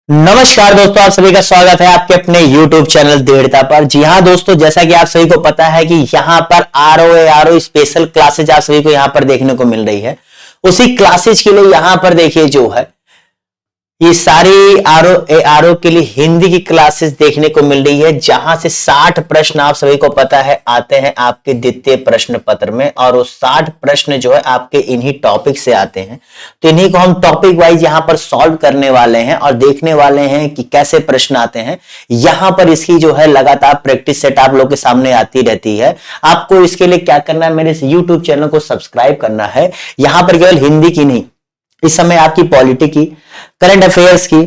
नमस्कार दोस्तों, आप सभी का स्वागत है आपके अपने YouTube चैनल दृढ़ता पर। जी हाँ दोस्तों, जैसा कि आप सभी को पता है कि यहाँ पर आरओ स्पेशल क्लासेज आप सभी को यहाँ पर देखने को मिल रही है। उसी क्लासेज के लिए यहाँ पर देखिए जो है ये सारी आरओ के लिए हिंदी की क्लासेस देखने को मिल रही है, जहां से 60 प्रश्न आप सभी को पता है आते हैं आपके द्वितीय प्रश्न पत्र में। और वो 60 प्रश्न जो है आपके इन्हीं टॉपिक से आते हैं, तो इन्हीं को हम टॉपिक वाइज यहां पर सॉल्व करने वाले हैं और देखने वाले हैं कि कैसे प्रश्न आते हैं। यहां पर इसकी जो है लगातार प्रैक्टिस सेट आप लोग के सामने आती रहती है। आपको इसके लिए क्या करना है, मेरे इस यूट्यूब चैनल को सब्सक्राइब करना है। यहां पर केवल हिंदी की नहीं, इस समय आपकी पॉलिटी की, करंट अफेयर्स की,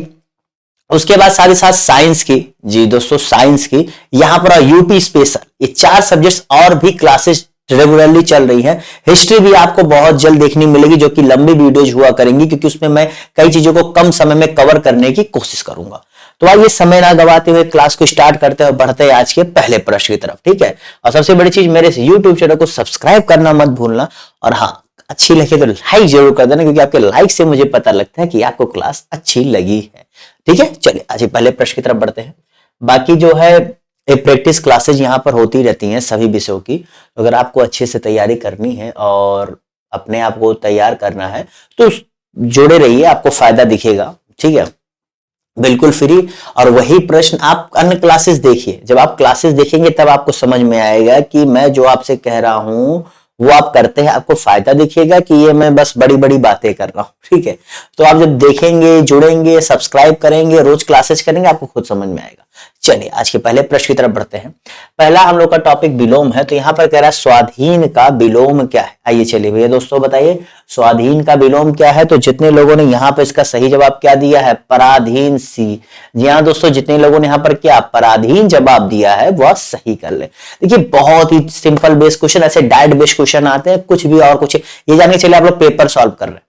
उसके बाद साथ ही साथ साइंस की, जी दोस्तों साइंस की, यहां पर यूपी स्पेशल, ये 4 सब्जेक्ट्स और भी क्लासेस रेगुलरली चल रही है। हिस्ट्री भी आपको बहुत जल्द देखने मिलेगी, जो कि लंबी वीडियोज हुआ करेंगी, क्योंकि उसमें मैं कई चीजों को कम समय में कवर करने की कोशिश करूंगा। तो आइए समय ना गवाते हुए क्लास को स्टार्ट करते हैं और बढ़ते हैं आज के पहले प्रश्न की तरफ, ठीक है। और सबसे बड़ी चीज, मेरे यूट्यूब चैनल को सब्सक्राइब करना मत भूलना, और हाँ अच्छी लगे तो लाइक जरूर कर देना, क्योंकि आपके लाइक से मुझे पता लगता है कि आपको क्लास अच्छी लगी है, ठीक है। चलिए आज पहले प्रश्न की तरफ बढ़ते हैं। बाकी जो है प्रैक्टिस क्लासेज यहाँ पर होती रहती हैं सभी विषयों की। अगर आपको अच्छे से तैयारी करनी है और अपने आप को तैयार करना है तो जुड़े रहिए, आपको फायदा दिखेगा, ठीक है, बिल्कुल फ्री। और वही प्रश्न आप अन्य क्लासेस देखिए, जब आप क्लासेस देखेंगे तब आपको समझ में आएगा कि मैं जो आपसे कह रहा हूं वो आप करते हैं, आपको फायदा दिखेगा कि ये मैं बस बड़ी बड़ी बातें कर रहा हूं, ठीक है। तो आप जब देखेंगे, जुड़ेंगे, सब्सक्राइब करेंगे, रोज क्लासेस करेंगे, आपको खुद समझ में आएगा। चलिए आज के पहले प्रश्न की तरफ बढ़ते हैं। पहला हम लोग का टॉपिक विलोम है, तो यहां पर कह रहा है स्वाधीन का विलोम क्या है। आइए चलिए भैया दोस्तों बताइए स्वाधीन का विलोम क्या है। तो जितने लोगों ने यहाँ पर इसका सही जवाब क्या दिया है, पराधीन सी। जी हाँ दोस्तों, जितने लोगों ने यहाँ पर क्या पराधीन जवाब दिया है वह सही कर ले। देखिए बहुत ही सिंपल बेस क्वेश्चन, ऐसे डायरेक्ट बेस क्वेश्चन आते हैं, कुछ भी और कुछ ये जाने चलिए आप लोग पेपर सॉल्व कर रहे हैं,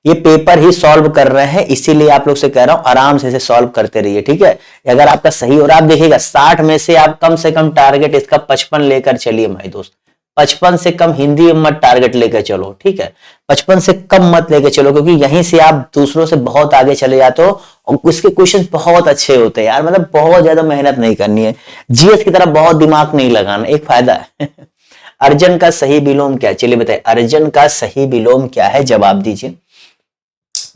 ये पेपर ही सॉल्व कर रहे हैं, इसीलिए आप लोग से कह रहा हूं आराम से इसे सॉल्व करते रहिए, ठीक है। अगर आपका सही और आप देखिएगा 60 में से आप कम से कम टारगेट इसका 55 लेकर चलिए भाई दोस्त। 55 से कम हिंदी में मत टारगेट लेकर चलो, ठीक है। 55 से कम मत लेकर चलो, क्योंकि यहीं से आप दूसरों से बहुत आगे चले जाते हो और उसके क्वेश्चन बहुत अच्छे होते हैं यार, मतलब बहुत ज्यादा मेहनत नहीं करनी है, जीएस की तरफ बहुत दिमाग नहीं लगाना, एक फायदा है। अर्जन का सही विलोम क्या है, चलिए बताइए अर्जन का सही विलोम क्या है, जवाब दीजिए।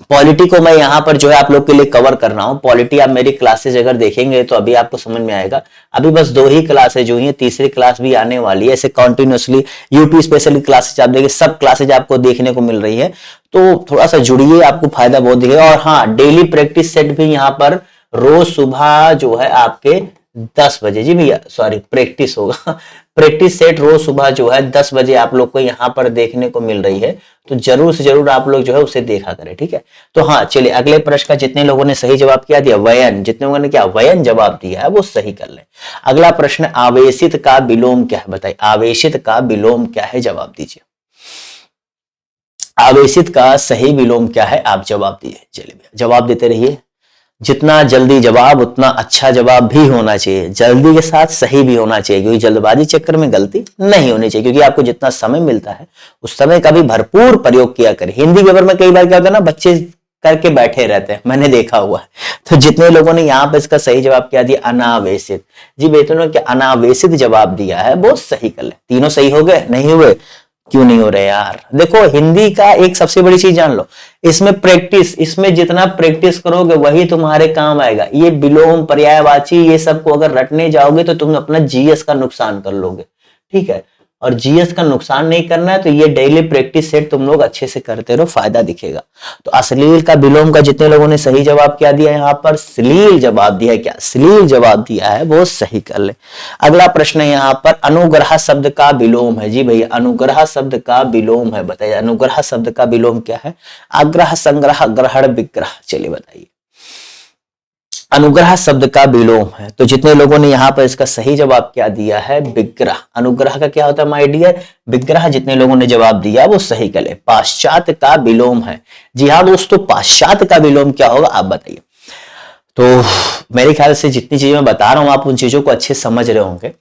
पॉलिटी को मैं यहां पर जो है आप लोग के लिए कवर कर रहा हूं। पॉलिटी आप मेरी क्लासेस अगर देखेंगे तो अभी आपको समझ में आएगा। अभी बस 2 ही क्लासेज जो हैं, तीसरी क्लास भी आने वाली है। ऐसे कंटिन्यूअसली यूपी स्पेशली क्लासेज आप देखिए, सब क्लासेज आपको देखने को मिल रही है, तो थोड़ा सा जुड़िए, आपको फायदा बहुत दिखेगा। और हाँ, डेली प्रैक्टिस सेट भी यहाँ पर रोज सुबह जो है आपके 10 बजे, जी भैया सॉरी प्रैक्टिस होगा, प्रैक्टिस सेट रोज सुबह जो है 10 बजे आप लोग को यहाँ पर देखने को मिल रही है, तो जरूर से जरूर आप लोग जो है उसे देखा करें, ठीक है। तो हाँ चलिए अगले प्रश्न का जितने लोगों ने सही जवाब क्या दिया, वयन, जितने लोगों ने क्या वयन जवाब दिया है वो सही कर ले। अगला प्रश्न आवेशित का विलोम क्या है, बताइए आवेशित का विलोम क्या है, जवाब दीजिए। आवेशित का सही विलोम क्या है, आप जवाब दीजिए। चलिए जवाब देते रहिए, जितना जल्दी जवाब उतना अच्छा जवाब भी होना चाहिए, जल्दी के साथ सही भी होना चाहिए, क्योंकि जल्दबाजी चक्कर में गलती नहीं होनी चाहिए, क्योंकि आपको जितना समय मिलता है उस समय का भी भरपूर प्रयोग किया करें। हिंदी पेपर में कई बार क्या होता है ना, बच्चे करके बैठे रहते हैं, मैंने देखा हुआ है। तो जितने लोगों ने यहाँ पे इसका सही जवाब क्या दिया, अनावेशित, जी बेटों ने क्या अनावेशित जवाब दिया है वो सही कर ले। तीनों सही हो गए, नहीं हुए क्यों नहीं हो रहे यार। देखो हिंदी का एक सबसे बड़ी चीज जान लो, इसमें प्रैक्टिस, इसमें जितना प्रैक्टिस करोगे वही तुम्हारे काम आएगा। ये विलोम, पर्यायवाची, ये सब को अगर रटने जाओगे तो तुम अपना जीएस का नुकसान कर लोगे, ठीक है। और जीएस का नुकसान नहीं करना है तो ये डेली प्रैक्टिस सेट तुम लोग अच्छे से करते रहो, फायदा दिखेगा। तो अश्लील का विलोम का जितने लोगों ने सही जवाब क्या दिया, यहाँ पर श्लील जवाब दिया है, क्या श्लील जवाब दिया है वो सही कर ले। अगला प्रश्न है यहाँ पर अनुग्रह शब्द का विलोम है, जी भैया अनुग्रह शब्द का विलोम है, बताइए अनुग्रह शब्द का विलोम क्या है। आग्रह, संग्रह, ग्रहण, विग्रह, चलिए बताइए। अनुग्रह शब्द का विलोम है, तो जितने लोगों ने यहाँ पर इसका सही जवाब क्या दिया है, विग्रह। अनुग्रह का क्या होता है माय डियर, विग्रह, जितने लोगों ने जवाब दिया वो सही कर ले। पाश्चात्य का विलोम है, जी हाँ दोस्तों पाश्चात्य का विलोम क्या होगा आप बताइए। तो मेरे ख्याल से जितनी चीजें मैं बता रहा हूं आप उन चीजों को अच्छे समझ रहे होंगे।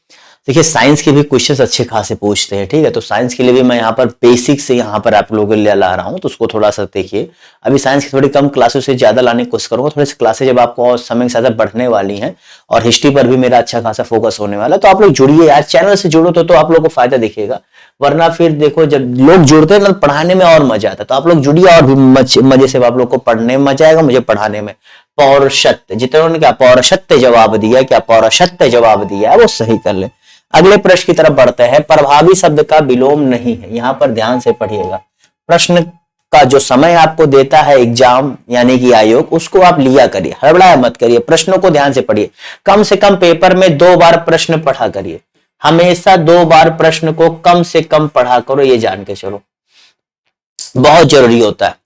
देखिए साइंस के भी क्वेश्चंस अच्छे खासे पूछते हैं, ठीक है। तो साइंस के लिए भी मैं यहाँ पर बेसिक से यहाँ पर आप लोगों के लिए ला रहा हूँ, तो उसको थोड़ा सा देखिए। अभी साइंस की थोड़ी कम क्लासेस से ज्यादा लाने की कोशिश करूंगा, थोड़ी सी क्लासेस जब आपको और समय के साथ बढ़ने वाली हैं, और हिस्ट्री पर भी मेरा अच्छा खासा फोकस होने वाला है। तो आप लोग जुड़िए यार, चैनल से जुड़ो तो आप लोग को फायदा दिखेगा। वरना फिर देखो जब लोग जुड़ते हैं ना, पढ़ाने में और मजा आता है। तो आप लोग जुड़िए और भी मजे से आप लोग को पढ़ने में मजा आएगा, मुझे पढ़ाने में। पौरुषत्व, जितने ने क्या पौरुषत्व जवाब दिया, क्या पौरुषत्व जवाब दिया है वो सही कर ले। अगले प्रश्न की तरफ बढ़ते हैं। प्रभावी शब्द का विलोम नहीं है, यहां पर ध्यान से पढ़िएगा। प्रश्न का जो समय आपको देता है एग्जाम यानी कि आयोग, उसको आप लिया करिए, हड़बड़ाया मत करिए, प्रश्नों को ध्यान से पढ़िए। कम से कम पेपर में 2 बार प्रश्न पढ़ा करिए, हमेशा 2 बार प्रश्न को कम से कम पढ़ा करो, ये जान के चलो, बहुत जरूरी होता है।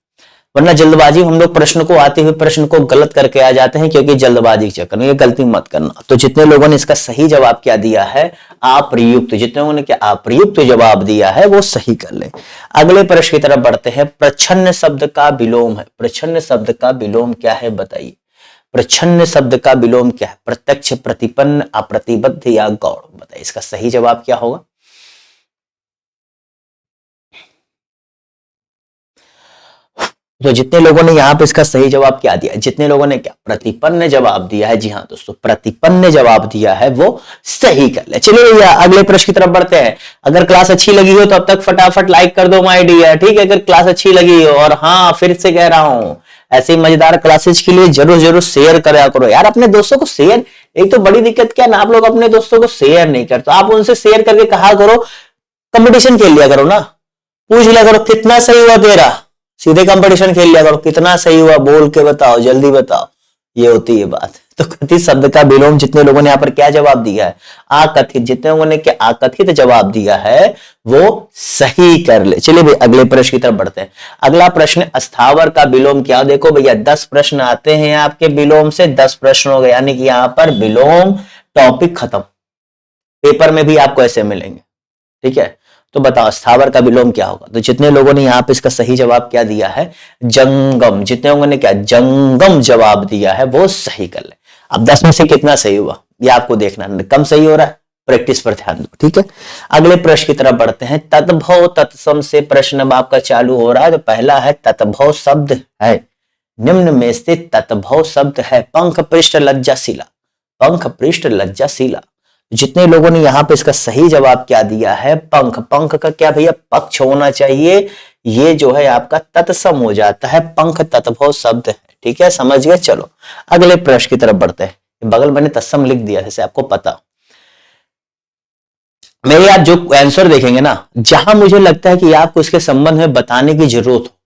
वरना जल्दबाजी हम लोग प्रश्न को, आते हुए प्रश्न को गलत करके आ जाते हैं, क्योंकि जल्दबाजी के चक्कर में, ये गलती मत करना। तो जितने लोगों ने इसका सही जवाब क्या दिया है, अप्रयुक्त, जितने लोगों ने क्या अप्रयुक्त जवाब दिया है वो सही कर ले। अगले प्रश्न की तरफ बढ़ते हैं। प्रच्छन्न शब्द का विलोम है, प्रच्छन्न शब्द का विलोम क्या है बताइए। प्रच्छन्न शब्द का विलोम क्या है, प्रत्यक्ष, प्रतिपन्न, अप्रतिबद्ध या गौड़, बताइए इसका सही जवाब क्या होगा। तो जितने लोगों ने यहाँ पे इसका सही जवाब क्या दिया, जितने लोगों ने क्या प्रतिपन्न जवाब दिया है, जी हाँ दोस्तों, प्रतिपन्न जवाब दिया है वो सही कर ले। चलिए भैया अगले प्रश्न की तरफ बढ़ते हैं। अगर क्लास अच्छी लगी हो तो अब तक फटाफट लाइक कर दो माय डियर, ठीक है, अगर क्लास अच्छी लगी हो। और हाँ फिर से कह रहा हूं, ऐसी मजेदार क्लासेज के लिए जरूर जरूर शेयर करा करो यार, अपने दोस्तों को शेयर। एक तो बड़ी दिक्कत क्या ना, आप लोग अपने दोस्तों को शेयर नहीं करते, आप उनसे शेयर करके कहा करो, कंपटीशन खेल लिया करो ना, पूछ लिया करो कितना सही हुआ तेरा, सीधे कंपटीशन खेल लिया करो, कितना सही हुआ बोल के बताओ, जल्दी बताओ, ये होती है बात। तो कथित शब्द का विलोम, जितने लोगों ने यहाँ पर क्या जवाब दिया है, आकथित, जितने लोगों ने क्या आकथित जवाब दिया है वो सही कर ले। चलिए भाई अगले प्रश्न की तरफ बढ़ते हैं। अगला प्रश्न, अस्थावर का विलोम क्या। देखो भैया 10 प्रश्न आते हैं आपके विलोम से, 10 प्रश्न हो गए, यानी कि यहाँ पर विलोम टॉपिक खत्म। पेपर में भी आपको ऐसे मिलेंगे, ठीक है। तो बताओ स्थावर का विलोम क्या होगा। तो जितने लोगों ने यहाँ पे इसका सही जवाब क्या दिया है, जंगम, जितने लोगों ने क्या जंगम जवाब दिया है वो सही कर ले। अब 10 में से कितना सही हुआ ये आपको देखना, कम सही हो रहा है, प्रैक्टिस पर ध्यान दो, ठीक है। अगले प्रश्न की तरफ बढ़ते हैं। तत्भव तत्सम से प्रश्न अब आपका चालू हो रहा है। तो पहला है तत्भव शब्द है, निम्न में से तत्भव शब्द है पंख पृष्ठ लज्जाशिला, पंख पृष्ठ लज्जाशिला। जितने लोगों ने यहाँ पे इसका सही जवाब क्या दिया है, पंख, पंख का क्या भैया पक्ष होना चाहिए, ये जो है आपका तत्सम हो जाता है, पंख तत्भव शब्द है, ठीक है, समझ गए। चलो अगले प्रश्न की तरफ बढ़ते हैं। बगल मैंने तत्सम लिख दिया जैसे आपको पता। मेरे आप जो आंसर देखेंगे ना, जहां मुझे लगता है कि आपको इसके संबंध में बताने की जरूरत हो,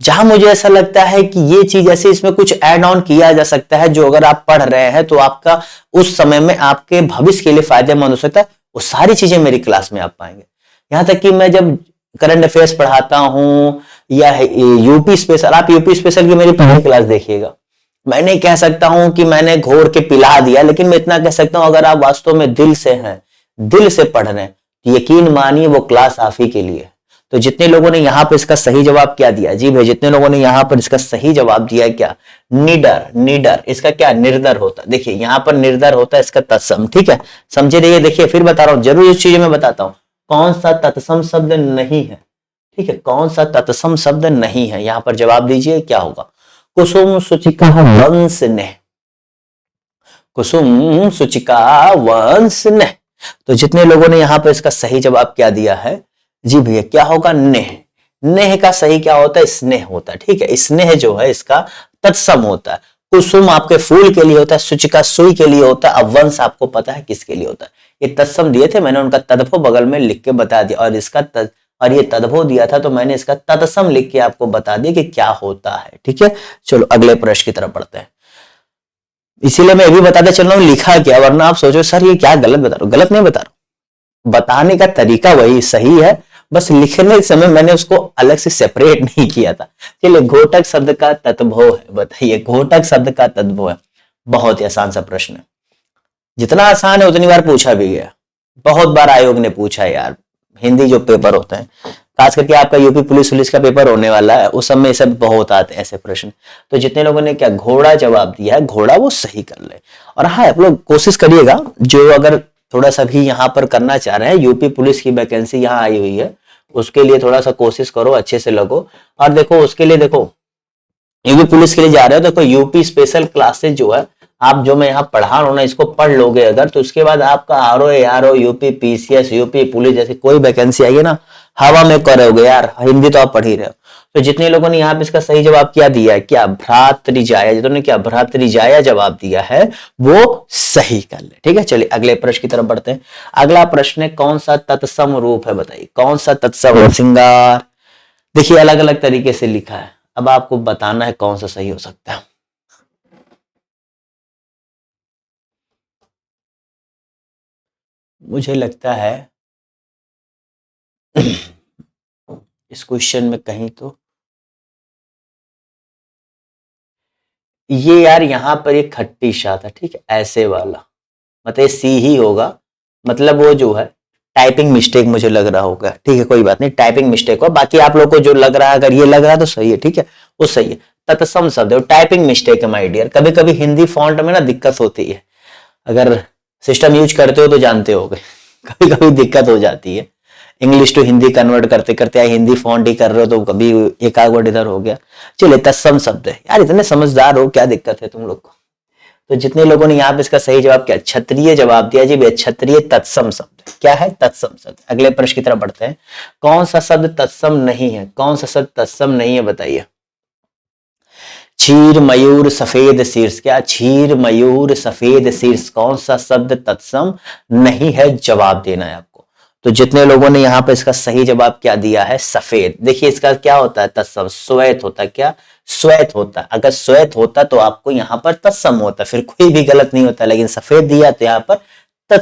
जहां मुझे ऐसा लगता है कि ये चीज ऐसे इसमें कुछ ऐड ऑन किया जा सकता है, जो अगर आप पढ़ रहे हैं तो आपका उस समय में आपके भविष्य के लिए फायदेमंद हो सकता है, वो सारी चीजें मेरी क्लास में आप पाएंगे। यहां तक कि मैं जब करंट अफेयर्स पढ़ाता हूं या यूपी स्पेशल, आप यूपी स्पेशल की मेरी पहली क्लास देखिएगा, मैं नहीं कह सकता हूं कि मैंने घोर के पिला दिया, लेकिन मैं इतना कह सकता हूं अगर आप वास्तव में दिल से हैं, दिल से पढ़ रहे हैं, तो यकीन मानिए वो क्लास आप ही के लिए। तो जितने लोगों ने यहां पर इसका सही जवाब क्या दिया, जी भाई जितने लोगों ने यहां पर इसका सही जवाब दिया क्या, निडर, निडर, इसका क्या निर्दर होता है। देखिए यहां पर निर्दर होता है इसका तत्सम, ठीक है, समझे रहिए। देखिए फिर बता रहा हूं, जरूर इस चीज में बताता हूं कौन सा तत्सम शब्द नहीं है, ठीक है, कौन सा तत्सम शब्द नहीं है। यहां पर जवाब दीजिए क्या होगा, कुसुम सुचिका वंश ने, कुसुम सुचिका वंश ने। तो जितने लोगों ने यहां पर इसका सही जवाब क्या दिया है, जी भैया क्या होगा, नेह, नेह का सही क्या होता है, स्नेह होता है, ठीक है, स्नेह जो है इसका तत्सम होता है। कुसुम आपके फूल के लिए होता है, सुचिका सुई के लिए होता है, अब वंश आपको पता है किसके लिए होता है। ये तत्सम दिए थे, मैंने उनका तद्भव बगल में लिख के बता दिया, और इसका और ये तद्भव दिया था तो मैंने इसका तत्सम लिख के आपको बता दिया कि क्या होता है, ठीक है। चलो अगले प्रश्न की तरफ बढ़ते हैं। इसीलिए मैं भी बताते चल रहा हूं लिखा क्या, वरना आप सोचो सर ये क्या गलत बता रहा हूं, गलत नहीं बता रहा हूं, बताने का तरीका वही सही है, बस लिखने समय मैंने उसको अलग से सेपरेट नहीं किया था। चलिए घोटक शब्द का तत्भव है, बताइए घोटक शब्द का तत्भव है। बहुत ही आसान सा प्रश्न है, जितना आसान है उतनी बार पूछा भी गया, बहुत बार आयोग ने पूछा है यार। हिंदी जो पेपर होते हैं, खास करके आपका यूपी पुलिस का पेपर होने वाला है, उस समय सब बहुत आते हैं ऐसे प्रश्न। तो जितने लोगों ने क्या घोड़ा जवाब दिया है, घोड़ा, वो सही कर ले। और हाँ आप लोग कोशिश करिएगा, जो अगर थोड़ा सा भी यहाँ पर करना चाह रहे हैं, यूपी पुलिस की वैकेंसी यहाँ आई हुई है, उसके लिए थोड़ा सा कोशिश करो, अच्छे से लगो। और देखो उसके लिए देखो यूपी पुलिस के लिए जा रहे हो, देखो यूपी स्पेशल क्लासेस जो है, आप जो मैं यहाँ पढ़ा रहा हूँ ना, इसको पढ़ लोगे अगर, तो उसके बाद आपका RO UP PCS UP police जैसी कोई वैकेंसी आई है ना, हवा में करोगे यार। हिंदी तो आप पढ़ ही रहे हो। तो जितने लोगों ने यहाँ पे इसका सही जवाब क्या दिया है, क्या भ्रातृजाया, जिन्होंने क्या भ्रातृजाया जवाब दिया है वो सही कर ले। ठीक है, चलिए अगले प्रश्न की तरफ बढ़ते हैं। अगला प्रश्न है कौन सा तत्सम रूप है, बताइए कौन सा तत्सम रूप। सिंगार, देखिए अलग अलग तरीके से लिखा है, अब आपको बताना है कौन सा सही हो सकता है। मुझे लगता है इस क्वेश्चन में कहीं तो ये यार यहाँ पर एक खट्टी शा था, ठीक है, ऐसे वाला, मतलब सी ही होगा, मतलब वो जो है टाइपिंग मिस्टेक मुझे लग रहा होगा। ठीक है, कोई बात नहीं, टाइपिंग मिस्टेक हो, बाकी आप लोग को जो लग रहा है, अगर ये लग रहा है तो सही है। ठीक है, वो सही है, तत्सम शब्द है, टाइपिंग मिस्टेक है माय डियर। कभी कभी हिंदी फॉन्ट में ना दिक्कत होती है, अगर सिस्टम यूज करते हो तो जानते होगे कभी कभी दिक्कत हो जाती है, इंग्लिश टू हिंदी कन्वर्ट करते करते, या हिंदी फॉन्ट ही कर रहे हो तो कभी एक आध वर्ड इधर हो गया। चलिए तत्सम शब्द है यार, इतने समझदार हो, क्या दिक्कत है तुम लोग को। तो जितने लोगों ने यहाँ पे इसका सही जवाब क्या, क्षत्रिय जवाब दिया जी भैया, क्षत्रिय तत्सम शब्द क्या है, तत्सम शब्द। अगले प्रश्न की तरफ बढ़ते हैं, कौन सा शब्द तत्सम नहीं है, कौन सा शब्द तत्सम नहीं है बताइए। क्षीर मयूर सफेद शीर्ष, क्या क्षीर मयूर सफेद शीर्ष, कौन सा शब्द तत्सम नहीं है, जवाब देना है आपको। तो जितने लोगों ने यहाँ पे इसका सही जवाब क्या दिया है, सफेद। देखिए इसका क्या होता है, तत्सम श्वेत होता है, क्या श्वेत होता है, अगर श्वेत होता तो आपको यहाँ पर तत्सम होता, फिर कोई भी गलत नहीं होता, लेकिन सफेद दिया तो यहाँ पर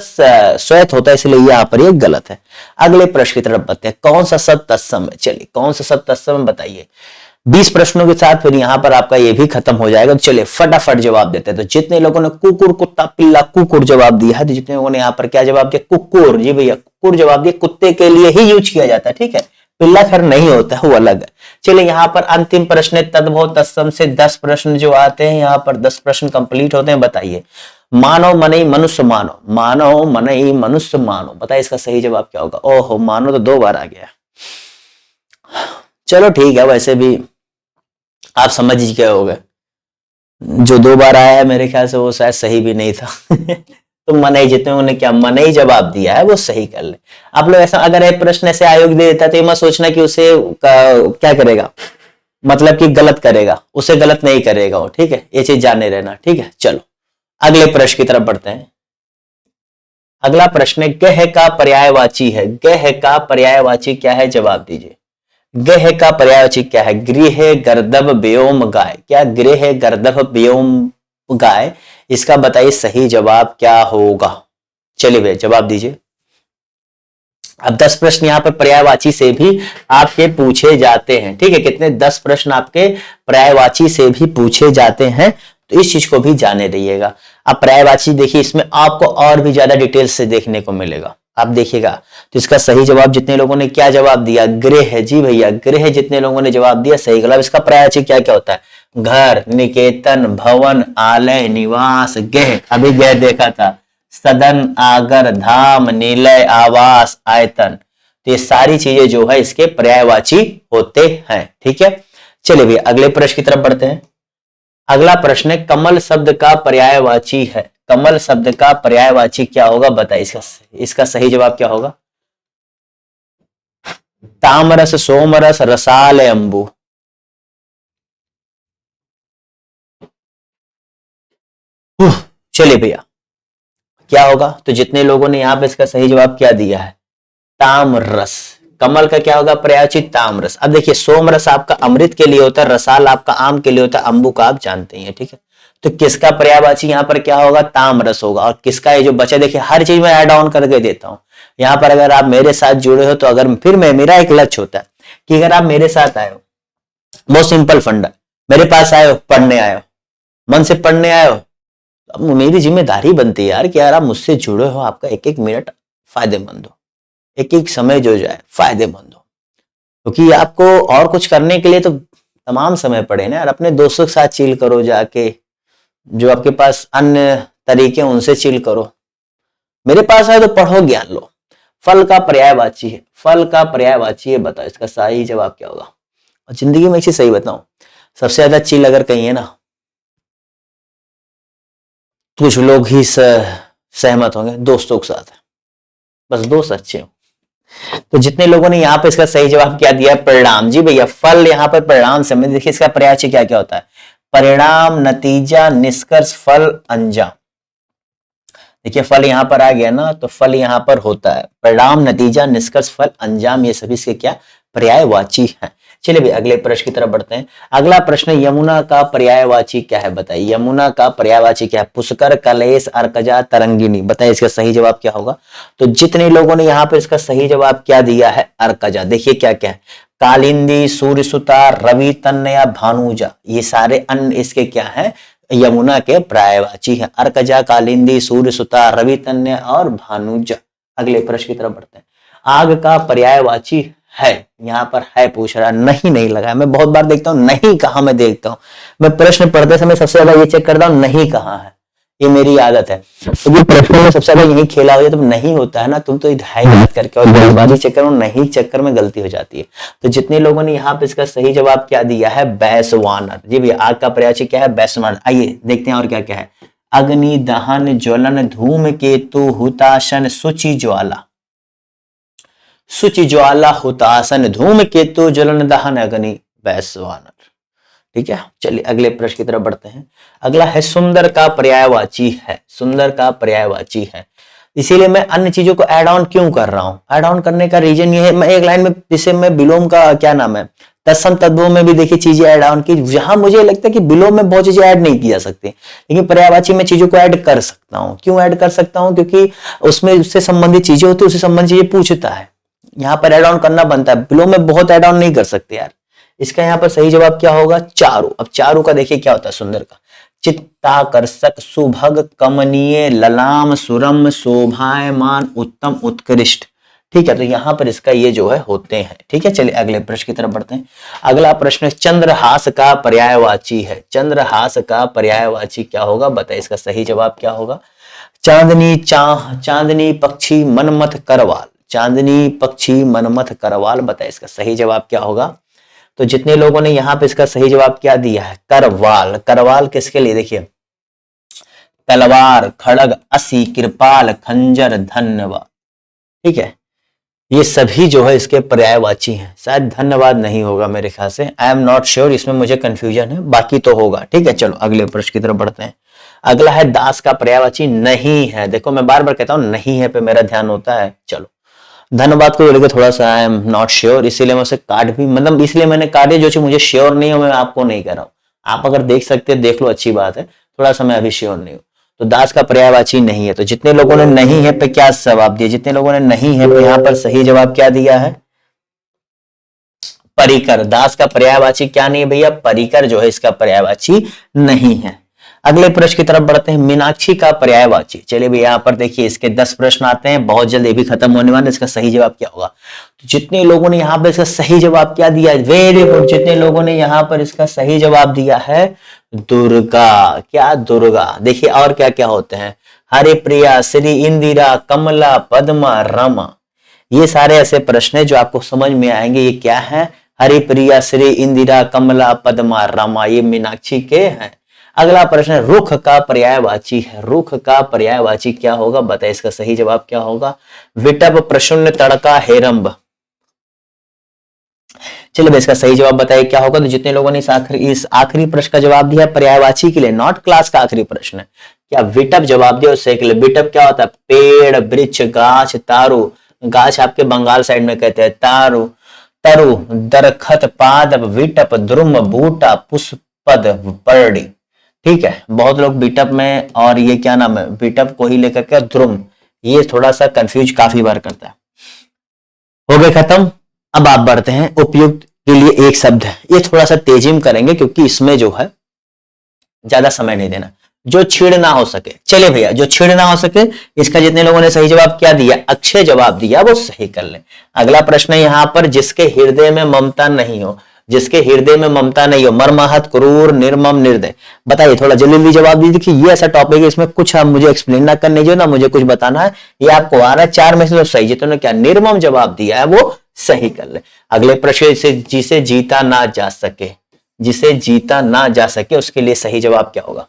श्वेत होता है, इसलिए यहाँ पर ये गलत है। अगले प्रश्न की तरफ बढ़ते हैं, कौन सा शब्द तत्सम है, चलिए कौन सा शब्द तत्सम है बताइए। 20 प्रश्नों के साथ फिर यहां पर आपका ये भी खत्म हो जाएगा। तो चलिए फटाफट जवाब देते हैं। तो जितने लोगों ने कुकुर कुत्ता पिल्ला कुकुर जवाब दिया है, तो जितने लोगों ने यहाँ पर क्या जवाब दिया, कुकुर, जी भैया कुकुर जवाब दिया, कुत्ते के लिए ही यूज किया जाता है। ठीक है, पिल्ला खैर नहीं होता है, वो अलग है। चलिए यहाँ पर अंतिम प्रश्न है, तद्भव तत्सम से 10 प्रश्न जो आते हैं, यहाँ पर 10 प्रश्न कंप्लीट होते हैं। बताइए मानव मनई मनुष्य मानव, मानव मनई मनुष्य मानव, बताइए इसका सही जवाब क्या होगा। ओहो, मानव तो 2 बार आ गया, चलो ठीक है, वैसे भी आप समझ ही गए होगे, जो 2 बार आया है मेरे ख्याल से वो शायद सही भी नहीं था तो मनई, जितने उन्होंने क्या मनई जवाब दिया है वो सही कर ले। आप लोग ऐसा, अगर एक प्रश्न ऐसे आयोग दे देता तो ये मत सोचना कि उसे क्या करेगा, मतलब कि गलत करेगा, उसे गलत नहीं करेगा वो। ठीक है, ये चीज जाने रहना। ठीक है, चलो अगले प्रश्न की तरफ बढ़ते हैं। अगला प्रश्न है गह का पर्यायवाची है, गह का पर्यायवाची क्या है, जवाब दीजिए। गृह का पर्यायवाची क्या है, गृह गर्दभ व्योम गाय, क्या गृह गर्दभ व्योम गाय, इसका बताइए सही जवाब क्या होगा। चलिए भैया जवाब दीजिए। अब 10 प्रश्न यहाँ पर पर्यायवाची से भी आपके पूछे जाते हैं। ठीक है, कितने 10 प्रश्न आपके पर्यायवाची से भी पूछे जाते हैं, तो इस चीज को भी जाने रहिएगा। अब पर्यायवाची देखिए, इसमें आपको और भी ज्यादा डिटेल से देखने को मिलेगा, आप देखिएगा। तो इसका सही जवाब जितने लोगों ने क्या जवाब दिया, गृह, जी भैया गृह, जितने लोगों ने जवाब दिया सही। गलत, इसका पर्यायवाची क्या क्या होता है, घर, निकेतन, भवन, आलय, निवास, गृह, अभी गृह देखा था, सदन, आगर, धाम, निलय, आवास, आयतन, तो ये सारी चीजें जो है इसके पर्यायवाची होते हैं। ठीक है, चलिए भैया अगले प्रश्न की तरफ बढ़ते हैं। अगला प्रश्न है कमल शब्द का पर्यायवाची है, कमल शब्द का पर्यायवाची क्या होगा बताइए, इसका सही जवाब क्या होगा। तामरस, सोमरस, रसाल, अंबु, चलिए भैया क्या होगा। तो जितने लोगों ने यहां पे इसका सही जवाब क्या दिया है, तामरस, कमल का क्या होगा पर्यायवाची, तामरस। अब देखिए सोमरस आपका अमृत के लिए होता है, रसाल आपका आम के लिए होता है, अंबु का आप जानते हैं। ठीक है, तो किसका पर्यायवाची यहाँ पर क्या होगा, तामरस होगा। और किसका ये जो बचा, देखिए हर चीज में ऐड ऑन करके देता हूं यहाँ पर। अगर आप मेरे साथ जुड़े हो तो अगर फिर मेरा एक लक्ष्य होता है कि अगर आप मेरे साथ आए हो, बहुत सिंपल फंडा, मेरे पास आए हो, पढ़ने आए हो, मन से पढ़ने आए हो, अब मेरी जिम्मेदारी बनती है यार कि यार आप मुझसे जुड़े हो, आपका एक एक मिनट फायदेमंद हो, एक एक समय जो जाए फायदेमंद हो, क्योंकि आपको और कुछ करने के लिए तो तमाम समय पड़े ना यार। अपने दोस्तों के साथ चिल करो, जाके जो आपके पास अन्य तरीके उनसे चिल करो, मेरे पास है तो पढ़ो ज्ञान लो। फल का पर्यायवाची है, फल का पर्यायवाची है, बताओ इसका सही जवाब क्या होगा। और जिंदगी में एक चीज सही बताऊं, सबसे ज्यादा चिल अगर कहीं है ना, कुछ लोग ही सहमत होंगे दोस्तों के साथ, बस दोस्त अच्छे हो। तो जितने लोगों ने यहाँ पे इसका सही जवाब क्या दिया, परिणाम। जी भैया, फल यहाँ पर परिणाम से देखिए इसका पर्यायवाची क्या क्या होता है, परिणाम, नतीजा, निष्कर्ष, फल, अंजाम। देखिए फल यहां पर आ गया ना, तो फल यहां पर होता है परिणाम, नतीजा, निष्कर्ष, फल, अंजाम, ये सभी इसके क्या पर्यायवाची हैं। चलिए भी अगले प्रश्न की तरफ बढ़ते हैं। अगला प्रश्न, यमुना का पर्यायवाची क्या है, बताइए यमुना का पर्यायवाची क्या है। पुष्कर, कलेश, अर्कजा, तरंगिणी, बताइए इसका सही जवाब क्या होगा। तो जितने लोगों ने यहाँ पर इसका सही जवाब क्या दिया है, अर्कजा। देखिए क्या क्या है, कालिंदी, सूर्यसुता, रवि तनया, भानुजा, ये सारे अन्य इसके क्या है, यमुना के पर्यायवाची है। अर्कजा, कालिंदी, सूर्यसुता, रवि तन्य और भानुजा। अगले प्रश्न की तरफ बढ़ते हैं। आग का पर्यायवाची है, यहां पर है पूछ रहा, नहीं नहीं लगा। मैं बहुत बार देखता हूं नहीं कहां, मैं देखता हूं, मैं प्रश्न पढ़ते समय सबसे ज्यादा ये चेक करता हूं नहीं कहां है, ये मेरी आदत है। तो ये प्रश्नों में सबसे ज्यादा यही खेला हो जाए, तो नहीं होता है ना, तुम तो ढाई याद करके और जल्दबाजी चक्कर में नहीं चक्कर में गलती हो जाती है। तो जितने लोगों ने यहाँ पे इसका सही जवाब क्या दिया है, बैसवानर। जी भैया, आग का पर्यायवाची क्या है, बैसवानर। आइए देखते हैं और क्या क्या है। अग्नि, दहन, ज्वलन, धूम केतु, हुताशन, शुचि ज्वाला। शुचि ज्वाला, हुतासन, धूम केतु, ज्वलन, दहन, अग्नि, बैसवानर। ठीक है, चलिए अगले प्रश्न की तरफ बढ़ते हैं। अगला है सुंदर का पर्यायवाची है, सुंदर का पर्यायवाची है। इसीलिए मैं अन्य चीजों को ऐड ऑन क्यों कर रहा हूं, ऐड ऑन करने का रीजन ये है, मैं एक लाइन में जिसे मैं विलोम का क्या नाम है, तत्सम तद्भव में भी देखिए चीजें ऐड ऑन की, जहां मुझे लगता है कि विलोम में बहुत चीजें ऐड नहीं की जा सकती, लेकिन पर्यायवाची में चीजों को ऐड कर सकता हूं। क्यों ऐड कर सकता हूं, क्योंकि उसमें उससे संबंधित चीजें होती है, उससे संबंधित चीजें पूछता है, यहाँ पर ऐड ऑन करना बनता है। विलोम में बहुत ऐड ऑन नहीं कर सकते यार। इसका यहाँ पर सही जवाब क्या होगा, चारु। अब चारु का देखिए क्या होता है सुंदर का, चित्ताकर्षक, सुभग, कमनीय, ललाम, सुरम, शोभायमान, उत्तम, उत्कृष्ट। ठीक है, तो यहां पर इसका ये जो है होते हैं। ठीक है, चलिए अगले प्रश्न की तरफ बढ़ते हैं। अगला प्रश्न चंद्रहास का पर्यायवाची है, चंद्रहास का पर्यायवाची क्या होगा, बताइए इसका सही जवाब क्या होगा। चांदनी, चांदनी पक्षी, मनमथ, करवाल, चांदनी पक्षी, मनमथ, करवाल, बताइए इसका सही जवाब क्या होगा। तो जितने लोगों ने यहाँ पे इसका सही जवाब क्या दिया है, करवाल। करवाल किसके लिए, देखिए तलवार, खड़ग, असी, कृपाल, खंजर, धन्यवाद। ठीक है, ये सभी जो है इसके पर्यायवाची हैं। शायद धन्यवाद नहीं होगा मेरे ख्याल से, आई एम नॉट श्योर, इसमें मुझे कंफ्यूजन है, बाकी तो होगा। ठीक है, चलो अगले प्रश्न की तरफ बढ़ते हैं। अगला है दास का पर्यायवाची नहीं है। देखो मैं बार बार कहता हूं नहीं है पे मेरा ध्यान होता है। चलो धन्यवाद को लेकर थोड़ा सा आई एम नॉट श्योर, इसीलिए मैं उसे काट भी, मतलब इसलिए मैंने काटे, जो चीज मुझे श्योर नहीं हो मैं आपको नहीं कह रहा हूं, आप अगर देख सकते देख लो, अच्छी बात है, थोड़ा सा मैं अभी श्योर नहीं हूं। तो दास का पर्यायवाची नहीं है। तो जितने लोगों ने नहीं है पे क्या जवाब दिया, जितने लोगों ने नहीं है पे यहाँ पर सही जवाब क्या दिया है, परिकर। दास का पर्यायवाची क्या नहीं है भैया, परिकर जो है इसका पर्यायवाची नहीं है। अगले प्रश्न की तरफ बढ़ते हैं। मीनाक्षी का पर्यायवाची। चलिए भी यहाँ पर देखिए इसके 10 प्रश्न आते हैं, बहुत जल्द ये भी खत्म होने वाले। इसका सही जवाब क्या होगा, तो जितने लोगों ने यहाँ पर इसका सही जवाब क्या दिया है, वेरी गुड, जितने लोगों ने यहाँ पर इसका सही जवाब दिया है दुर्गा। क्या, दुर्गा। देखिए और क्या क्या होते हैं, हरिप्रिया, श्री इंदिरा, कमला, पद्मा, रमा। ये सारे ऐसे प्रश्न है जो आपको समझ में आएंगे। ये क्या है, हरिप्रिया, श्री इंदिरा, कमला, पद्मा, रमा, ये मीनाक्षी के हैं। अगला प्रश्न रुख का पर्यायवाची है। रुख का पर्यायवाची क्या होगा, बताइए इसका सही जवाब क्या होगा। विटप, प्रशुन्न, तड़का, हेरंब। चलिए इसका सही जवाब बताइए क्या होगा। तो जितने लोगों ने इस आखिरी प्रश्न का जवाब दिया पर्यायवाची के लिए, नॉट क्लास का आखिरी प्रश्न है, क्या विटप जवाब दिया उससे के लिए। विटप क्या होता है, पेड़, वृक्ष, गाछ, तारू। गाछ आपके बंगाल साइड में कहते हैं तारू, तरु, दरखत, पादप, विटप, द्रुम, बूटा, पुष्पद, पर्णी। ठीक है, बहुत लोग विटप में और ये क्या नाम है विटप को ही लेकर के द्रुम, ये थोड़ा सा कंफ्यूज काफी बार करता है। हो गए खत्म। अब आप बढ़ते हैं उपयुक्त के लिए एक शब्द है, ये थोड़ा सा तेजी में करेंगे क्योंकि इसमें जो है ज्यादा समय नहीं देना, जो छीड़ ना हो सके। चलिए भैया, जो छीड़ ना हो सके, इसका जितने लोगों ने सही जवाब क्या दिया, अक्षय जवाब दिया, वो सही कर लें। अगला प्रश्न है यहाँ पर, जिसके हृदय में ममता नहीं हो। जिसके हृदय में ममता नहीं हो, मर्माहत, क्रूर, निर्मम, निर्दय। बताइए, थोड़ा जल्दी जल्दी जवाब दीजिए। देखिए ये ऐसा टॉपिक है, इसमें कुछ आप मुझे एक्सप्लेन ना करने जो ना मुझे कुछ बताना है, ये आपको आ रहा है। 4 में से तो सही, जितने क्या निर्मम जवाब दिया है वो सही कर ले। अगले प्रश्न से, जिसे जीता ना जा सके, जिसे जीता ना जा सके उसके लिए सही जवाब क्या होगा?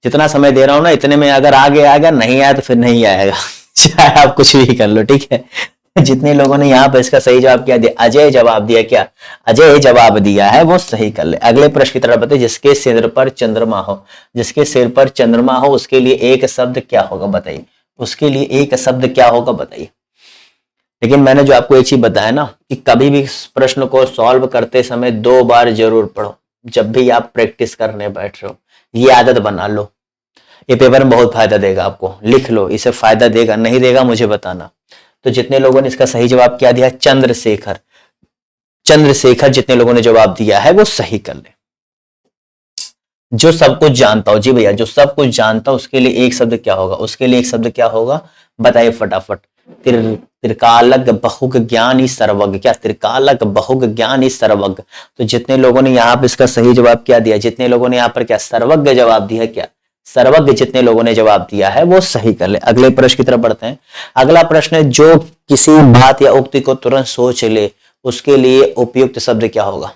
जितना समय दे रहा हूं ना इतने में अगर आगे आएगा, नहीं आया तो फिर नहीं आएगा चाहे आप कुछ भी कर लो, ठीक है। जितने लोगों ने यहाँ पर इसका सही जवाब क्या दिया, अजय जवाब दिया, क्या अजय जवाब दिया है वो सही कर ले। अगले प्रश्न की तरफ बताइए, जिसके सिर पर चंद्रमा हो, जिसके सिर पर चंद्रमा हो उसके लिए एक शब्द क्या होगा? बताइए, उसके लिए एक शब्द क्या होगा? बताइए। लेकिन मैंने जो आपको एक चीज बताया ना कि कभी भी इस प्रश्न को सॉल्व करते समय 2 बार जरूर पढ़ो। जब भी आप प्रैक्टिस करने बैठ रहे हो, ये आदत बना लो, ये पेपर में बहुत फायदा देगा आपको। लिख लो, इसे फायदा देगा नहीं देगा मुझे बताना। तो जितने लोगों ने इसका सही जवाब क्या दिया, चंद्रशेखर, चंद्रशेखर जितने लोगों ने जवाब दिया है वो सही कर ले। जो सब कुछ जानता हो, जी भैया, जो सब कुछ जानता हो उसके लिए एक शब्द क्या होगा? उसके लिए एक शब्द क्या होगा? बताइए फटाफट। त्रिकालज्ञ बहुग ज्ञानी सर्वज्ञ, क्या त्रिकालज्ञ बहुग ज्ञानी सर्वज्ञ। तो जितने लोगों ने यहाँ पर इसका सही जवाब क्या दिया, जितने लोगों ने यहाँ पर क्या सर्वज्ञ जवाब दिया, क्या सर्वज्ञ जितने लोगों ने जवाब दिया है वो सही कर ले। अगले प्रश्न की तरफ बढ़ते हैं। अगला प्रश्न है, जो किसी बात या उक्ति को तुरंत सोच ले उसके लिए उपयुक्त शब्द क्या होगा?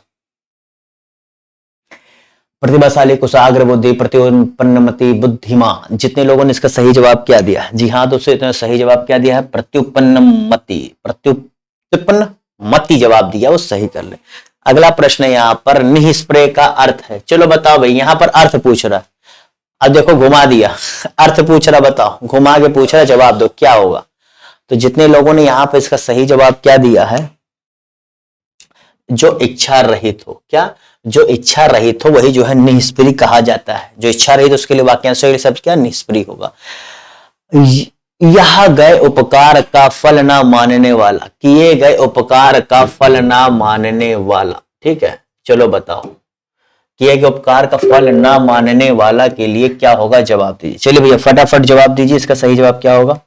प्रतिभाशाली, कुशाग्र बुद्धि, प्रत्युत्पन्नमति, बुद्धिमान। जितने लोगों ने इसका सही जवाब क्या दिया, जी हाँ दोस्तों, इतना सही जवाब क्या दिया है? प्रत्युत्पन्नमति, प्रत्युत्पन्नमति जवाब दिया, वो सही कर ले। अगला प्रश्न है यहाँ पर, निःस्पृह का अर्थ है। चलो बताओ भाई, यहाँ पर अर्थ पूछ रहा है। अब देखो घुमा दिया, अर्थ पूछ रहा, बताओ, घुमा के पूछ रहा, जवाब दो क्या होगा। तो जितने लोगों ने यहाँ पर इसका सही जवाब क्या दिया है, जो इच्छा रहित हो, क्या जो इच्छा रहित हो वही जो है निष्प्रिय कहा जाता है। जो इच्छा रहित उसके लिए वाक्यांश शब्द क्या निष्प्रिय होगा। यह गए उपकार का फल ना मानने वाला, किए गए उपकार का फल ना मानने वाला, ठीक है। चलो बताओ, किए गए उपकार का फल ना मानने वाला के लिए क्या होगा? जवाब दीजिए। चलिए भैया फटाफट जवाब दीजिए, इसका सही जवाब क्या होगा?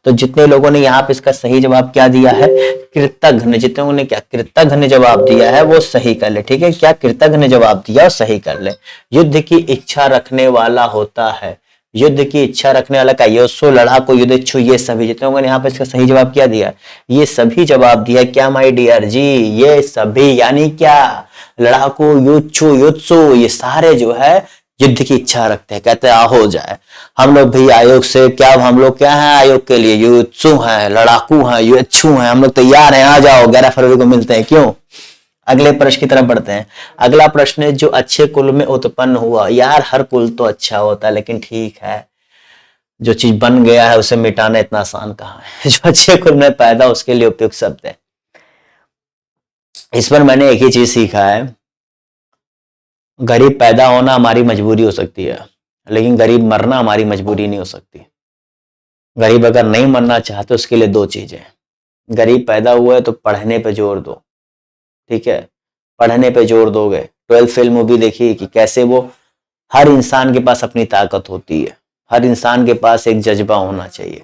तो जितने लोगों ने यहाँ पे इसका सही जवाब क्या दिया है, कृतघ्न, जितने लोगों ने क्या कृतघ्न जवाब दिया है वो सही कर ले, ठीक है। क्या कृतघ्न जवाब दिया और सही कर ले। युद्ध की इच्छा रखने वाला होता है, युद्ध की इच्छा रखने वाला का योत्सु, लड़ाकू, युद्धेच्छु, ये सभी जितने लोगों ने यहाँ पे इसका सही जवाब क्या दिया, ये सभी जवाब दिया। क्या माय डियर जी, ये सभी यानी क्या, लड़ाकू, युद्धेच्छु, युत्सु, ये सारे जो है युद्ध की इच्छा रखते हैं, कहते हैं हो जाए। हम लोग भी आयोग से क्या, हम लोग क्या है आयोग के लिए, युत्सु हैं, लड़ाकू हैं, युद्धेच्छु हैं, हम लोग तैयार हैं, आ जाओ 11 फरवरी को मिलते हैं। क्यों? अगले प्रश्न की तरफ बढ़ते हैं। अगला प्रश्न है, जो अच्छे कुल में उत्पन्न हुआ। यार हर कुल तो अच्छा होता है, लेकिन ठीक है जो चीज बन गया है उसे मिटाना इतना आसान कहाँ है। जो अच्छे कुल में पैदा उसके लिए उपयुक्त शब्द है। इस पर मैंने एक ही चीज सीखा है, गरीब पैदा होना हमारी मजबूरी हो सकती है, लेकिन गरीब मरना हमारी मजबूरी नहीं हो सकती। गरीब अगर नहीं मरना चाहते उसके लिए 2 चीजें, गरीब पैदा हुआ है तो पढ़ने पे जोर दो, ठीक है, पढ़ने पे जोर दोगे। 12 फेल मूवी देखिए कि कैसे वो, हर इंसान के पास अपनी ताकत होती है, हर इंसान के पास एक जज्बा होना चाहिए।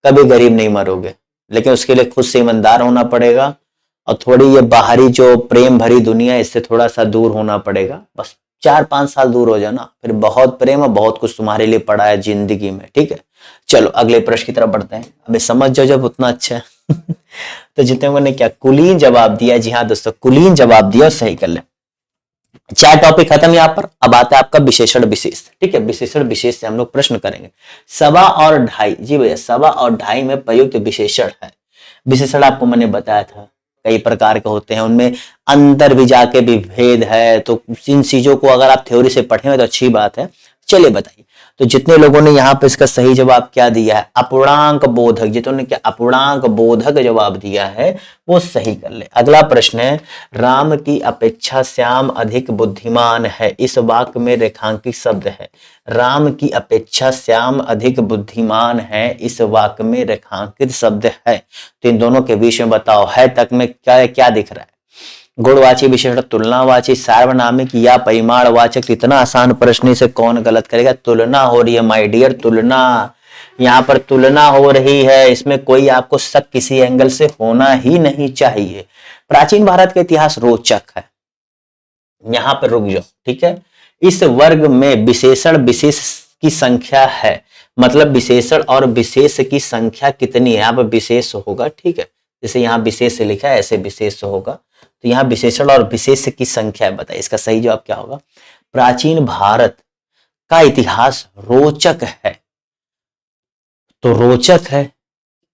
कभी गरीब नहीं मरोगे, लेकिन उसके लिए खुद से ईमानदार होना पड़ेगा और थोड़ी ये बाहरी जो प्रेम भरी दुनिया है इससे थोड़ा सा दूर होना पड़ेगा। बस 4-5 साल दूर हो जाना, फिर बहुत प्रेम और बहुत कुछ तुम्हारे लिए पड़ा है जिंदगी में, ठीक है। चलो अगले प्रश्न की तरफ बढ़ते हैं। अबे समझ जाओ जब उतना अच्छा है। तो जितने लोगों ने क्या कुलीन जवाब दिया, जी हाँ दोस्तों कुलीन जवाब दिया, सही कर ले। 4 टॉपिक खत्म यहाँ पर। अब आता है आपका विशेषण विशेष, ठीक है। विशेषण विशेष से हम लोग प्रश्न करेंगे। 1.25 और 2.5, जी भैया 1.25 और 2.5 में प्रयुक्त विशेषण है। विशेषण आपको मैंने बताया था कई प्रकार के होते हैं, उनमें अंदर भी जाके भी भेद है, तो इन चीजों को अगर आप थ्योरी से पढ़ेंगे तो अच्छी बात है। चलिए बताइए, तो जितने लोगों ने यहाँ पे इसका सही जवाब क्या दिया है, अपूर्णांक बोधक, जितने ने क्या अपूर्णांक बोधक जवाब दिया है वो सही कर ले। अगला प्रश्न है, राम की अपेक्षा श्याम अधिक बुद्धिमान है, इस वाक्य में रेखांकित शब्द है। राम की अपेक्षा श्याम अधिक बुद्धिमान है, इस वाक्य में रेखांकित शब्द है। तो इन दोनों के बीच में बताओ है तक में क्या क्या दिख रहा है। गुणवाची, विशेषण, तुलनावाची, सार्वनामिक या परिमाणवाचक। इतना आसान प्रश्न से कौन गलत करेगा। तुलना हो रही है माय डियर, तुलना, यहाँ पर तुलना हो रही है, इसमें कोई आपको शक किसी एंगल से होना ही नहीं चाहिए। प्राचीन भारत का इतिहास रोचक है। यहां पर रुक जाओ, ठीक है। इस वर्ग में विशेषण विशेष की संख्या है, मतलब विशेषण और विशेष की संख्या कितनी है, यहाँ पर विशेष होगा, ठीक है। जैसे यहाँ विशेष लिखा है ऐसे विशेष होगा, तो यहाँ विशेषण और विशेष की संख्या है। बताइए इसका सही जवाब क्या होगा। प्राचीन भारत का इतिहास रोचक है, तो रोचक है,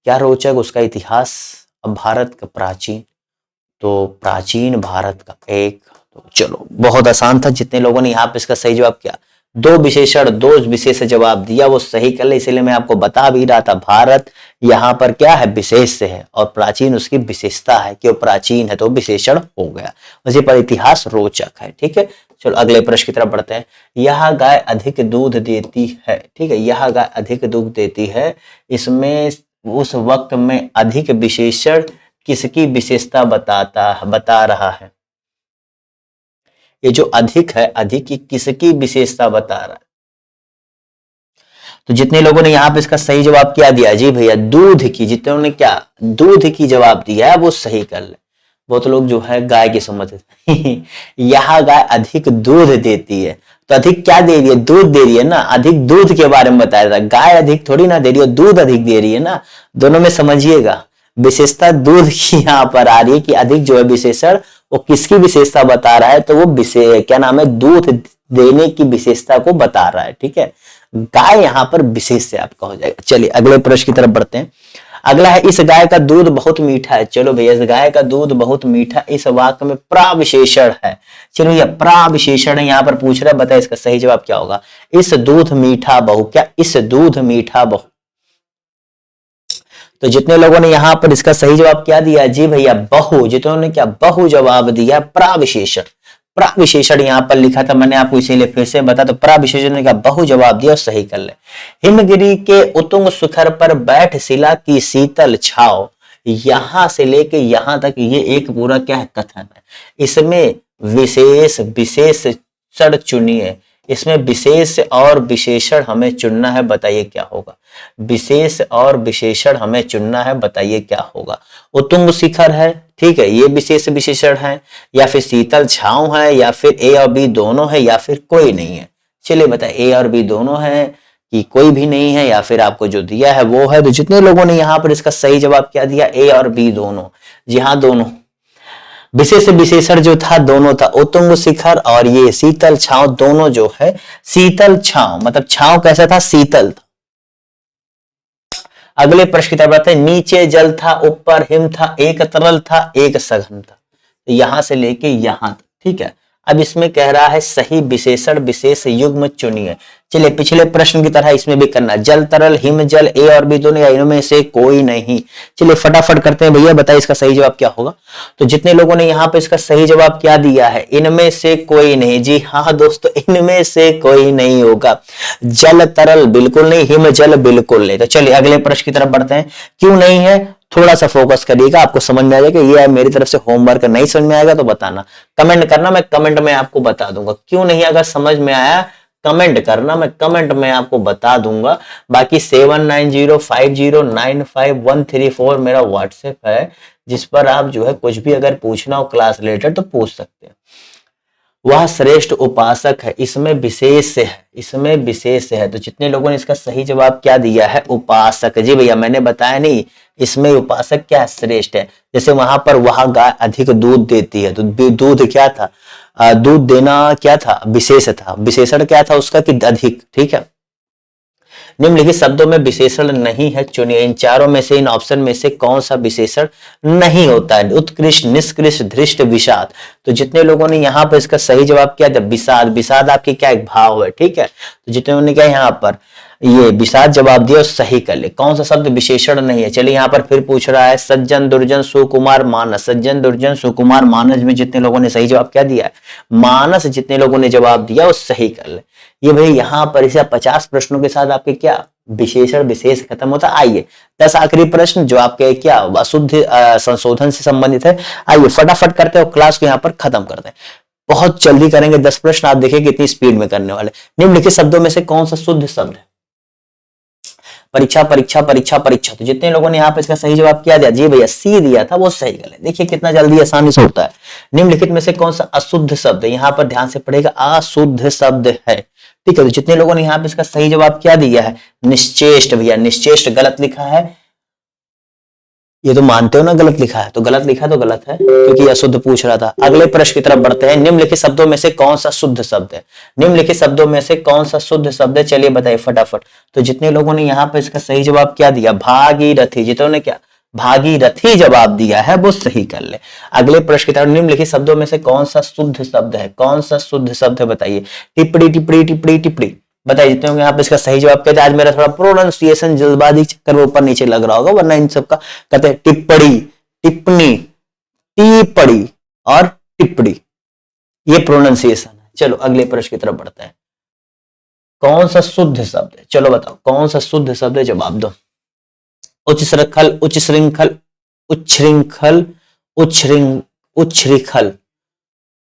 क्या रोचक, उसका इतिहास। अब भारत का प्राचीन, तो प्राचीन भारत का एक, तो चलो बहुत आसान था। जितने लोगों ने यहाँ पे इसका सही जवाब किया, दो विशेषण दो विशेष जवाब दिया, वो सही कर ले। इसलिए मैं आपको बता भी रहा था भारत यहाँ पर क्या है, विशेष से है, और प्राचीन उसकी विशेषता है कि वो प्राचीन है, तो वैसे हो गया। उसी पर इतिहास रोचक है, ठीक है। चलो अगले प्रश्न की तरफ बढ़ते हैं। यह गाय अधिक दूध देती है, ठीक है, यह गाय अधिक दूध देती है, इसमें उस वक्त में अधिक विशेषण किसकी विशेषता बता रहा है। ये जो अधिक है, अधिक की किसकी विशेषता बता रहा है। तो जितने लोगों ने यहाँ पे इसका सही जवाब क्या दिया, जी भैया दूध की, जितने ने क्या दूध की जवाब दिया है वो सही कर ले। बहुत लोग जो है गाय की समझते यह गाय अधिक दूध देती है, तो अधिक क्या दे रही है, दूध दे रही है ना, अधिक दूध के बारे में बताया था। गाय अधिक थोड़ी ना दे रही है, दूध अधिक दे रही है ना, दोनों में समझिएगा। विशेषता दूध की यहाँ पर आ रही है कि अधिक जो है विशेषण वो किसकी विशेषता बता रहा है, तो वो क्या नाम है, दूध देने की विशेषता को बता रहा है, ठीक है। गाय यहाँ पर विशेष से आपका हो जाएगा। चलिए अगले प्रश्न की तरफ बढ़ते हैं। अगला है इस गाय का दूध बहुत मीठा है। चलो भैया, इस गाय का दूध बहुत मीठा, इस वाक्य में प्राविशेषण है। चलो भैया प्राविशेषण है यहाँ पर पूछ रहा है, बताए इसका सही जवाब क्या होगा। इस दूध मीठा बहु, क्या इस दूध मीठा बहु। तो जितने लोगों ने यहाँ पर इसका सही जवाब क्या दिया, जी भैया बहु, जितने ने क्या बहु जवाब दिया, प्राविशेषण। प्राविशेषण यहाँ पर लिखा था, मैंने आपको इसीलिए फिर से बता, तो प्राविशेषण ने क्या बहु जवाब दिया, सही कर ले। हिमगिरी के उत्तुंग शिखर पर बैठ शिला की शीतल छाव, यहां से लेके यहां तक ये एक पूरा क्या है, कथन है। इसमें विशेष विशेषण चुनिए, इसमें विशेष और विशेषण हमें चुनना है, बताइए क्या होगा। विशेष और विशेषण हमें चुनना है, बताइए क्या होगा। उत्तुंग शिखर है, ठीक है, ये विशेष विशेषण है, या फिर शीतल छांव है, या फिर ए और बी दोनों है, या फिर कोई नहीं है। चलिए बताए ए और बी दोनों है कि कोई भी नहीं है, या फिर आपको जो दिया है वो है। तो जितने लोगों ने यहाँ पर इसका सही जवाब क्या दिया, ए और बी दोनों। जी हाँ दोनों, विशेष विशेषण जो था दोनों था, उत्तुंग शिखर और ये शीतल छांव दोनों जो है। शीतल छांव मतलब छांव कैसा था, शीतल था। अगले प्रश्न की तरफ बढ़ते हैं। नीचे जल था, ऊपर हिम था, एक तरल था, एक सघन था। तो यहां से लेके यहां तक, ठीक है। अब इसमें कह रहा है सही विशेषण विशेष युग्म चुनिए। चलिए पिछले प्रश्न की तरह इसमें भी करना, जल तरल हिम जल, ए और बी दोनों, या इनमें से कोई नहीं। चलिए फटाफट करते हैं भैया, बताइए इसका सही जवाब क्या होगा। तो जितने लोगों ने यहाँ पे इसका सही जवाब क्या दिया है, इनमें से कोई नहीं। जी हाँ दोस्तों, इनमें से कोई नहीं होगा। जल तरल बिल्कुल नहीं, हिम जल बिल्कुल नहीं। तो चलिए अगले प्रश्न की तरफ बढ़ते हैं। क्यों नहीं है, थोड़ा सा फोकस करिएगा, आपको समझ में आ जाएगा। ये मेरी तरफ से होमवर्क, नहीं समझ में आएगा तो बताना, कमेंट करना, मैं कमेंट में आपको बता दूंगा क्यों नहीं। अगर समझ में आया कमेंट करना, मैं कमेंट में आपको बता दूंगा। बाकी 7905095134 मेरा व्हाट्सएप है, जिस पर आप जो है कुछ भी अगर पूछना हो क्लास रिलेटेड तो पूछ सकते हैं। वह श्रेष्ठ उपासक है, इसमें विशेष है, इसमें विशेष है। तो जितने लोगों ने इसका सही जवाब क्या दिया है, उपासक। जी भैया मैंने बताया नहीं, इसमें उपासक क्या श्रेष्ठ है। जैसे वहां पर वह गाय अधिक दूध देती है, तो दूध क्या था, दूध देना क्या था, विशेष था। विशेषण क्या था उसका कि अधिक, ठीक है। निम्नलिखित शब्दों में विशेषण नहीं है, चुनिए। इन चारों में से, इन ऑप्शन में से कौन सा विशेषण नहीं होता है। उत्कृष्ट, निष्कृष्ट, धृष्ट, विषाद। तो जितने लोगों ने यहाँ पर इसका सही जवाब किया था विषाद। विषाद आपकी क्या एक भाव है, ठीक है। तो जितने लोगों ने क्या यहाँ पर ये विषाद जवाब दिया, सही कर ले। कौन सा शब्द विशेषण नहीं है, चलिए यहाँ पर फिर पूछ रहा है सज्जन दुर्जन सुकुमार मानस। सज्जन दुर्जन सुकुमार मानस में जितने लोगों ने सही जवाब क्या दिया है, मानस। जितने लोगों ने जवाब दिया वो सही कर ले। ये भाई यहाँ पर इसे 50 प्रश्नों के साथ आपके क्या विशेषण विशेष खत्म होता। आइए 10 आखिरी प्रश्न जो आपके क्या अशुद्ध संशोधन से संबंधित है। आइए फटाफट करते हो, क्लास को यहाँ पर खत्म करते हैं। बहुत जल्दी करेंगे 10 प्रश्न, आप देखिए कितनी स्पीड में करने वाले। निम्नलिखित शब्दों में से कौन सा शुद्ध शब्द है। परीक्षा परीक्षा परीक्षा परीक्षा। तो जितने लोगों ने यहाँ पे इसका सही जवाब क्या दिया, जी भैया सी दिया था, वो सही गलत। देखिए कितना जल्दी आसानी से होता है। निम्नलिखित में से कौन सा अशुद्ध शब्द है, यहाँ पर ध्यान से पढ़ेगा, अशुद्ध शब्द है। ठीक है, तो जितने लोगों ने यहाँ पे इसका सही जवाब क्या दिया है, निश्चेष्ट। भैया निश्चेष्ट गलत लिखा है, ये तो मानते हो ना गलत लिखा है, तो गलत लिखा तो गलत है, क्योंकि अशुद्ध पूछ रहा था। अगले प्रश्न की तरफ बढ़ते हैं। निम्नलिखित शब्दों में से कौन सा शुद्ध शब्द है, निम्नलिखित शब्दों में से कौन सा शुद्ध शब्द है, चलिए बताइए फटाफट। तो जितने लोगों ने यहाँ पे इसका सही जवाब क्या दिया, भागीरथी, जितने ने क्या भागीरथी जवाब दिया है वो सही कर ले। अगले प्रश्न की तरफ, निम्नलिखित शब्दों में से कौन सा शुद्ध शब्द है, कौन सा शुद्ध शब्द है बताइए। टिप्पणी टिप्पणी टिप्पणी टिप्पणी, बताइए जितने होंगे यहाँ पे इसका सही जवाब क्या था। आज मेरा थोड़ा प्रोनाउंसिएशन जल्दबाजी चक्कर में ऊपर नीचे लग रहा होगा, वरना इन सबका कहते हैं टिप्पणी, टिप्पणी, टिप्पणी और टिप्पणी, ये प्रोनाउंसिएशन है। चलो अगले प्रश्न की तरफ बढ़ते हैं। कौन सा शुद्ध शब्द है, चलो बताओ कौन सा शुद्ध शब्द है, जवाब दो। उच्च श्रृंखल, उच्च श्रृंखल, उच्छृंखल, उच्छृंखल।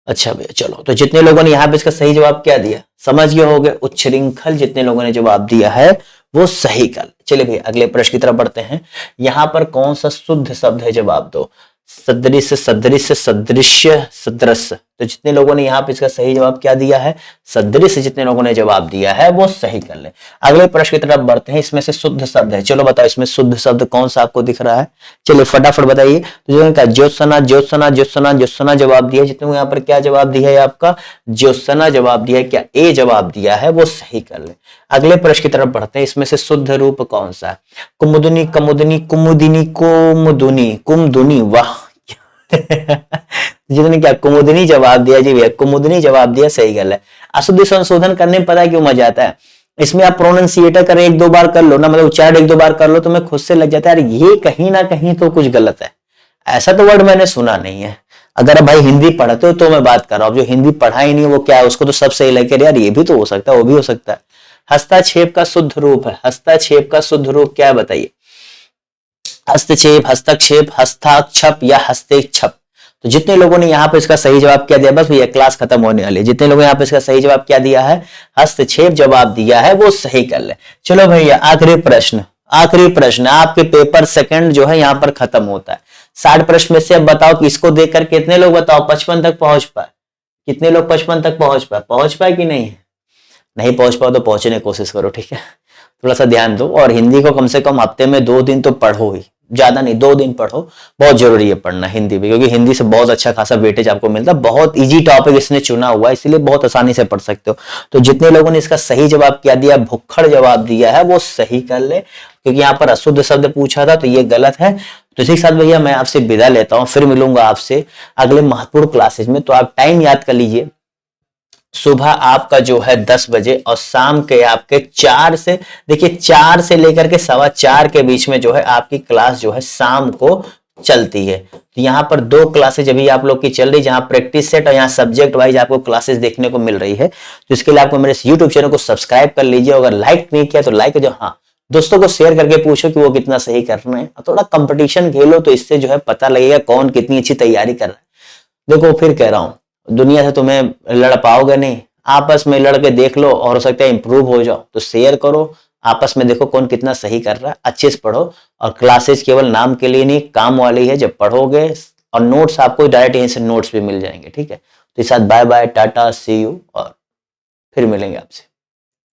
अच्छा भैया चलो, तो जितने लोगों ने यहाँ पे इसका सही जवाब क्या दिया समझ गए होगे, उच्छृंखल, जितने लोगों ने जवाब दिया है वो सही कर। चलिए भैया अगले प्रश्न की तरफ बढ़ते हैं। यहाँ पर कौन सा शुद्ध शब्द है, जवाब दो। सदृश, सदृश, सदृश्य, सदृश। तो जितने लोगों ने यहाँ पे इसका सही जवाब क्या दिया है, सदृश, जितने लोगों ने जवाब दिया है वो सही कर ले। अगले प्रश्न की तरफ बढ़ते हैं। इसमें से शुद्ध शब्द है, चलो बताओ इसमें शुद्ध शब्द कौन सा आपको दिख रहा है, चलिए फटाफट बताइए। तो जिन्होंने कहा ज्योत्सना, ज्योत्सना, ज्योत्सना, ज्योत्सना जवाब दिया, जितने यहाँ पर क्या जवाब दिया है आपका, ज्योत्सना जवाब दिया है, क्या ए जवाब दिया है वो सही कर ले। अगले प्रश्न की तरफ बढ़ते हैं। इसमें से शुद्ध रूप कौन सा है, कुमुदनी, कमुदनी, कुमुदिनी, कुमुदुनी, कुमदुनी, वाह जितने क्या कुमुदनी जवाब दिया, जी भैया कुमुदनी जवाब दिया, सही गल है। अशुद्धि संशोधन करने में पता है क्यों मजा आता है, इसमें आप प्रोनाउंसिएटर करें एक दो बार कर लो ना, मतलब उच्चारण एक दो बार कर लो तो मैं खुद से लग जाता है यार ये कहीं ना कहीं तो कुछ गलत है। ऐसा तो वर्ड मैंने सुना नहीं है। अगर भाई हिंदी पढ़ते हो तो मैं बात कर रहा हूँ, जो हिंदी पढ़ा ही नहीं वो क्या है, उसको तो सब सही लगे यार ये भी तो हो सकता है वो भी हो सकता है। हस्तक्षेप का शुद्ध रूप है, हस्तक्षेप का शुद्ध रूप क्या है बताइए। हस्तक्षेप, हस्तक्षेप, हस्ताक्षप या हस्तेक्षप। तो जितने लोगों ने यहाँ पे इसका सही जवाब क्या दिया, बस भैया क्लास खत्म होने वाली है। जितने लोगों ने यहाँ पे इसका सही जवाब क्या दिया है, हस्तक्षेप जवाब दिया है वो सही कर ले। चलो भैया आखिरी प्रश्न, आखिरी प्रश्न, आपके पेपर सेकंड जो है यहाँ पर खत्म होता है। 60 प्रश्न में से अब बताओ कि इसको देखकर कितने लोग बताओ 55 तक पहुंच पाए, कितने लोग 55 तक पहुंच पाए कि नहीं, नहीं पहुंच पाओ तो पहुंचने की कोशिश करो, ठीक है। थोड़ा सा ध्यान दो और हिंदी को कम से कम हफ्ते में 2 दिन तो पढ़ो ही, ज्यादा नहीं 2 दिन पढ़ो, बहुत जरूरी है पढ़ना हिंदी भी, क्योंकि हिंदी से बहुत अच्छा खासा वेटेज आपको मिलता है। बहुत इजी टॉपिक इसने चुना हुआ है, इसलिए बहुत आसानी से पढ़ सकते हो। तो जितने लोगों ने इसका सही जवाब क्या दिया, भुक्खड़ जवाब दिया है वो सही कर ले, क्योंकि यहाँ पर अशुद्ध शब्द पूछा था तो ये गलत है। तो इसी के साथ भैया मैं आपसे विदा लेता हूँ, फिर मिलूंगा आपसे अगले महत्वपूर्ण क्लासेज में। तो आप टाइम याद कर लीजिए, सुबह आपका जो है 10 बजे और शाम के आपके 4 से, देखिए 4 से लेकर के 4:15 के बीच में जो है आपकी क्लास जो है शाम को चलती है। तो यहाँ पर 2 क्लासेज अभी आप लोग की चल रही है, जहाँ प्रैक्टिस सेट और यहाँ सब्जेक्ट वाइज आपको क्लासेस देखने को मिल रही है। तो इसके लिए आपको मेरे यूट्यूब चैनल को सब्सक्राइब कर लीजिए, अगर लाइक नहीं किया तो लाइक जो, हाँ दोस्तों को शेयर करके पूछो कि वो कितना सही कर रहे हैं, थोड़ा कंपटीशन खेलो तो इससे जो है पता लगेगा कौन कितनी अच्छी तैयारी कर रहा है। देखो फिर कह रहा हूँ, दुनिया से तुम्हें लड़ पाओगे नहीं, आपस में लड़ के देख लो और हो सकता है इंप्रूव हो जाओ। तो शेयर करो, आपस में देखो कौन कितना सही कर रहा है, अच्छे से पढ़ो। और क्लासेस केवल नाम के लिए नहीं, काम वाली है, जब पढ़ोगे और नोट्स आपको डायरेक्ट यहीं से नोट्स भी मिल जाएंगे, ठीक है। तो इस साथ बाय बाय, टाटा, सी यू, और फिर मिलेंगे आपसे।